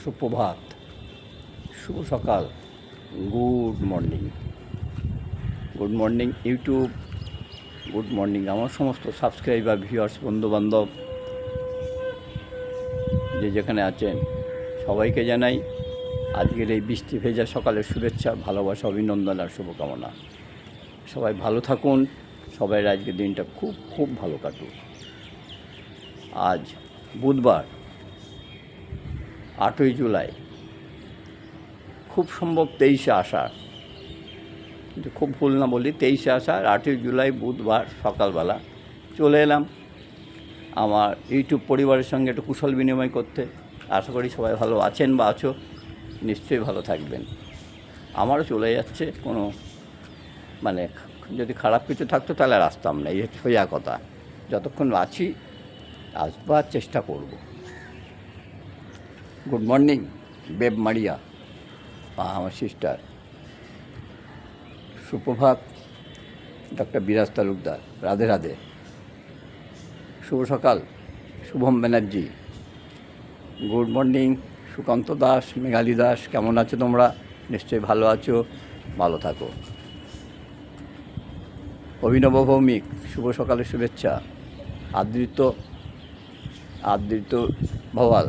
সুপ্রভাত, শুভ সকাল, good morning. Good morning YouTube, good morning আমার সমস্ত সাবস্ক্রাইবার, ভিউয়ার্স, বন্ধুবান্ধব যে যেখানে আছেন সবাইকে জানাই আজকের এই বৃষ্টি ভেজা সকালের শুভেচ্ছা, ভালোবাসা, অভিনন্দন আর শুভকামনা। সবাই ভালো থাকুন, সবাই আজকের দিনটা খুব খুব ভালো কাটুক। আজ বুধবার 8ই জুলাই, খুব সম্ভব 23শে আষাঢ়, কিন্তু খুব ভুল না বলি 23শে আষাঢ়, 8ই জুলাই বুধবার সকালবেলা চলে এলাম আমার ইউটিউব পরিবারের সঙ্গে একটু কুশল বিনিময় করতে। আশা করি সবাই ভালো আছেন বা আছো, নিশ্চয়ই ভালো থাকবেন। আমারও চলে যাচ্ছে, কোনো যদি খারাপ কিছু থাকতো তাহলে আর আসতাম না, এই সোজা কথা। যতক্ষণ আছি আসবার চেষ্টা করব। গুড মর্নিং বেব মারিয়া, আমার সিস্টার। সুপ্রভাত ডক্টর বিরাজ তালুকদার, রাধে রাধে। শুভ সকাল শুভম ব্যানার্জি। গুড মর্নিং সুকান্ত দাস, মেঘালী দাস, কেমন আছো তোমরা? নিশ্চয়ই ভালো আছো, ভালো থাকো। অভিনব ভৌমিক, শুভ সকালের শুভেচ্ছা। আদৃত ভবাল,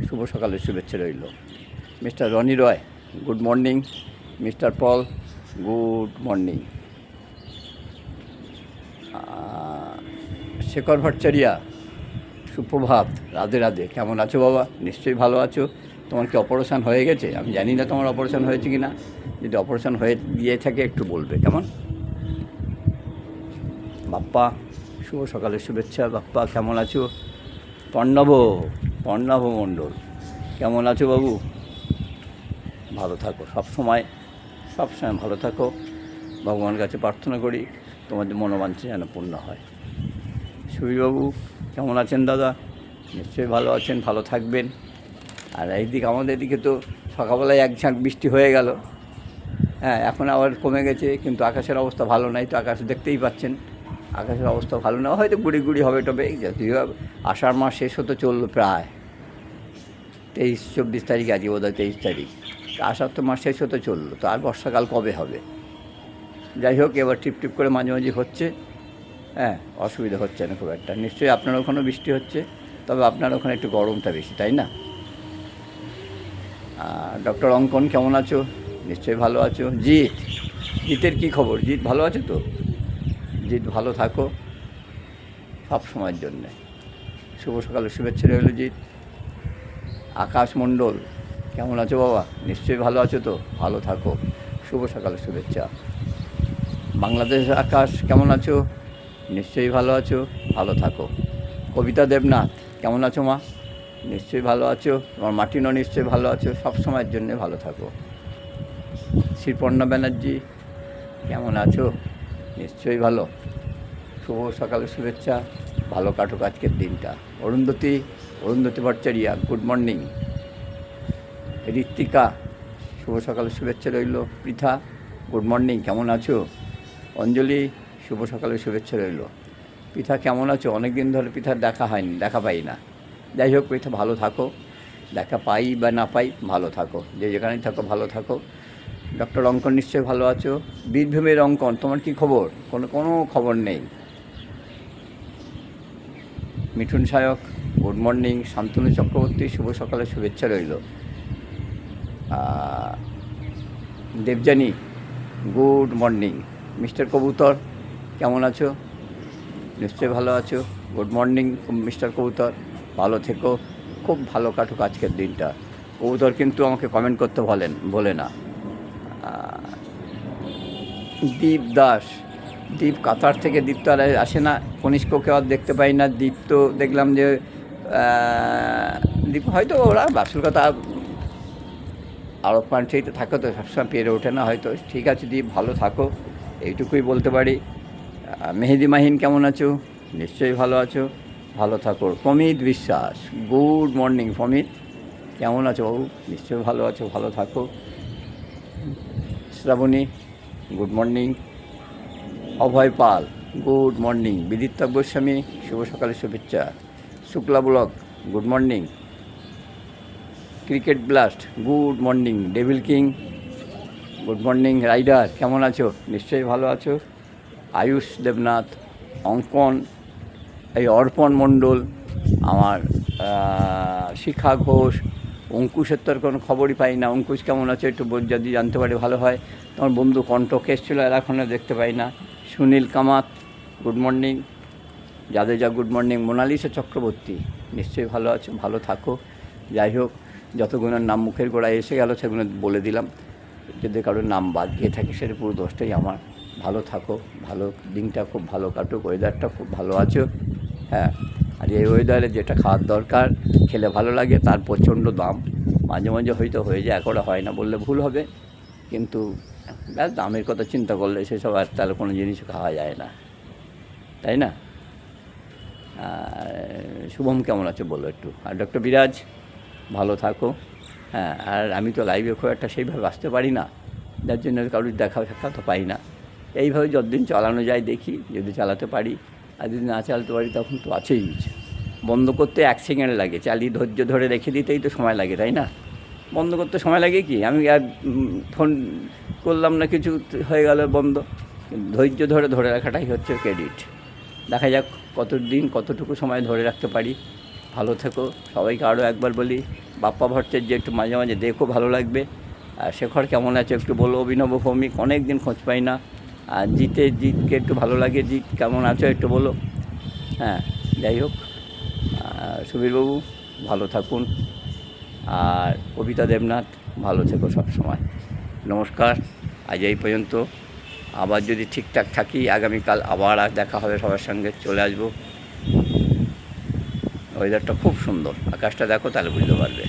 শুভ সকালের শুভেচ্ছা রইল। মিস্টার রনি রয়, গুড মর্নিং। মিস্টার পল, গুড মর্নিং। শেখর ভট্টাচারিয়া, সুপ্রভাত, রাধে রাধে। কেমন আছো বাবা? নিশ্চয়ই ভালো আছো। তোমার কি অপারেশান হয়ে গেছে? আমি জানি না তোমার অপারেশান হয়েছে কি না। যদি অপারেশান হয়ে গিয়ে থাকে একটু বলবে, কেমন? বাপ্পা, শুভ সকালের শুভেচ্ছা। বাপ্পা কেমন আছো? পর্ণব মণ্ডল, কেমন আছো বাবু? ভালো থাকো, সবসময় ভালো থাকো। ভগবানের কাছে প্রার্থনা করি তোমাদের মনোবাঞ্ছা যেন পূর্ণ হয়। সুবীরবাবু, কেমন আছেন দাদা? নিশ্চয়ই ভালো আছেন, ভালো থাকবেন। আর এইদিকে আমাদের দিকে তো সকালবেলায় এক ঝাঁক বৃষ্টি হয়ে গেল, হ্যাঁ, এখন আবার কমে গেছে, কিন্তু আকাশের অবস্থা ভালো নাই। তো আকাশ দেখতেই পাচ্ছেন, আকাশের অবস্থা ভালো না, হয়তো গুড়ি হবে টবে। যদিও আষাঢ় মাস শেষ হতে চললো প্রায় 23-24 তারিখ, আজকে বোধ হয় 23 তারিখ। আষাঢ় তো মাস শেষ হতে চললো, তো আর বর্ষাকাল কবে হবে? যাই হোক, এবার টিপ করে মাঝে মাঝে হচ্ছে, হ্যাঁ, অসুবিধা হচ্ছে না খুব একটা। নিশ্চয়ই আপনার ওখানেও বৃষ্টি হচ্ছে, তবে আপনার ওখানে একটু গরমটা বেশি, তাই না? ডক্টর অঙ্কন, কেমন আছো? নিশ্চয়ই ভালো আছো। জিতের কী খবর? জিৎ ভালো আছো তো? জিৎ ভালো থাকো সব সময়ের জন্যে। শুভ সকালের শুভেচ্ছা রইল জিৎ। আকাশ মণ্ডল, কেমন আছো বাবা? নিশ্চয়ই ভালো আছো তো? ভালো থাকো, শুভ সকালের শুভেচ্ছা। বাংলাদেশ আকাশ, কেমন আছো? নিশ্চয়ই ভালো আছো, ভালো থাকো। কবিতা দেবনাথ, কেমন আছো মা? নিশ্চয়ই ভালো আছো। তোমার মাটিনও নিশ্চয়ই ভালো আছো, সব সময়ের জন্যে ভালো থাকো। শ্রীপর্ণা ব্যানার্জি, কেমন আছো? নিশ্চয়ই ভালো, শুভ সকালের শুভেচ্ছা, ভালো কাটুক আজকের দিনটা। Arundhati Bhattacharya, good morning. ঋত্বিকা, শুভ সকালের শুভেচ্ছা রইল। পৃথা, গুড মর্নিং, কেমন আছো? অঞ্জলি, শুভ সকালের শুভেচ্ছা রইল। পৃথা কেমন আছো? অনেক দিন ধরে পৃথার দেখা পাই না। যাই হোক, পৃথা ভালো থাকো, দেখা পাই বা না পাই ভালো থাকো, যে যেখানেই থাকো ভালো থাকো। ডক্টর অঙ্কন, নিশ্চয়ই ভালো আছো। বীরভূমের অঙ্কন, তোমার কী খবর? কোনো খবর নেই। Mithun Sayak, good morning. শান্তনু চক্রবর্তী, শুভ সকালের শুভেচ্ছা রইল। Debjani, good morning. মিস্টার কবুতর, কেমন আছো? নিশ্চয়ই ভালো আছো, গুড মর্নিং মিস্টার কবুতর, ভালো থেকো, খুব ভালো কাটুক আজকের দিনটা। কবুতর কিন্তু আমাকে কমেন্ট করতে বলে না। দীপ দাস, দীপ কাতার থেকে, দীপ তো আর আসে না। কনিষ্ককে আর দেখতে পাই না। দীপ তো দেখলাম যে দীপ হয়তো ওরা বাসুর কথা আরব কান্ট্রিতে থাকো, তো সবসময় পেরে ওঠে না হয়তো। ঠিক আছে দীপ, ভালো থাকো, এইটুকুই বলতে পারি। মেহেদি মাহিন, কেমন আছো? নিশ্চয়ই ভালো আছো, ভালো থাকো। প্রমিত বিশ্বাস, গুড মর্নিং। প্রমিত, কেমন আছো বাবু? নিশ্চয়ই ভালো আছো, ভালো থাকো। Shraboni, good morning. Abhay Pal, good morning. Bidita Goswami, শুভ সকালের শুভেচ্ছা। Shukla block, good morning. Cricket blast good morning, devil king good morning, rider কেমন আছো? নিশ্চয়ই ভালো আছো। আয়ুষ দেবনাথ, অঙ্কন, এই অর্পণ মণ্ডল, আমার শিখা ঘোষ, অঙ্কুশের তো আর কোনো খবরই পাই না। অঙ্কুশ কেমন আছে একটু যদি জানতে পারি ভালো হয়। তোমার বন্ধু কণ্ঠক এসেছিলো, আর এখনও দেখতে পাই না। Sunil Kamath good morning, Jadeja good morning, Monalisa Chakraborty নিশ্চয়ই ভালো আছো, ভালো থাকো। যাই হোক, যতগুলোর নাম মুখের গোড়ায় এসে গেল সেগুলো বলে দিলাম। যদি কারোর নাম বাদ দিয়ে থাকে সেটা পুরো দোষটাই আমার। ভালো থাকো, ভালো দিনটা খুব ভালো কাটুক, ওয়েদারটা খুব ভালো আছো। হ্যাঁ, আর এই ওয়েদারে যেটা খাওয়ার দরকার, খেলে ভালো লাগে, তার প্রচণ্ড দাম। মাঝে মাঝে হয়তো হয়ে যায়, এখনও হয় না বললে ভুল হবে, কিন্তু দামের কথা চিন্তা করলে সেসব আর তাহলে কোনো জিনিস খাওয়া যায় না, তাই না? শুভম কেমন আছো বলো একটু। আর ডক্টর বিরাজ ভালো থাকো। হ্যাঁ, আর আমি তো লাইভে খুব একটা সেইভাবে আসতে পারি না, যার জন্য কারোর দেখা সাক্ষাৎ তো পাই না। এইভাবে যতদিন চালানো যায় দেখি, যদি চালাতে পারি, আর যদি না চালাতে পারি তখন তো আছেই। বন্ধ করতে 1 সেকেন্ড লাগে, চালিয়ে ধৈর্য ধরে রেখে দিতেই তো সময় লাগে, তাই না? বন্ধ করতে সময় লাগে কি, আমি আর ফোন করলাম না, কিছু হয়ে গেল বন্ধ। ধৈর্য ধরে রাখাটাই হচ্ছে ক্রেডিট। দেখা যাক কতটুকু সময় ধরে রাখতে পারি। ভালো থেকো সবাইকে। আরও একবার বলি, বাপ্পা ভট্টাচার্য একটু মাঝে মাঝে দেখো, ভালো লাগবে। আর শেখর কেমন আছে একটু বলো। অভিনব ভৌমিক অনেক দিন খোঁজ পাই না। আর জিতকে একটু ভালো লাগে, জিত কেমন আছো একটু বলো। হ্যাঁ, যাই হোক, সুবীরবাবু ভালো থাকুন। আর কবিতা দেবনাথ ভালো থেকো সব সময়। নমস্কার, আজ এই পর্যন্ত। আবার যদি ঠিকঠাক থাকি আগামীকাল আবার দেখা হবে, সবার সঙ্গে চলে আসবো। ওয়েদারটা খুব সুন্দর, আকাশটা দেখো তাহলে বুঝতে পারবে।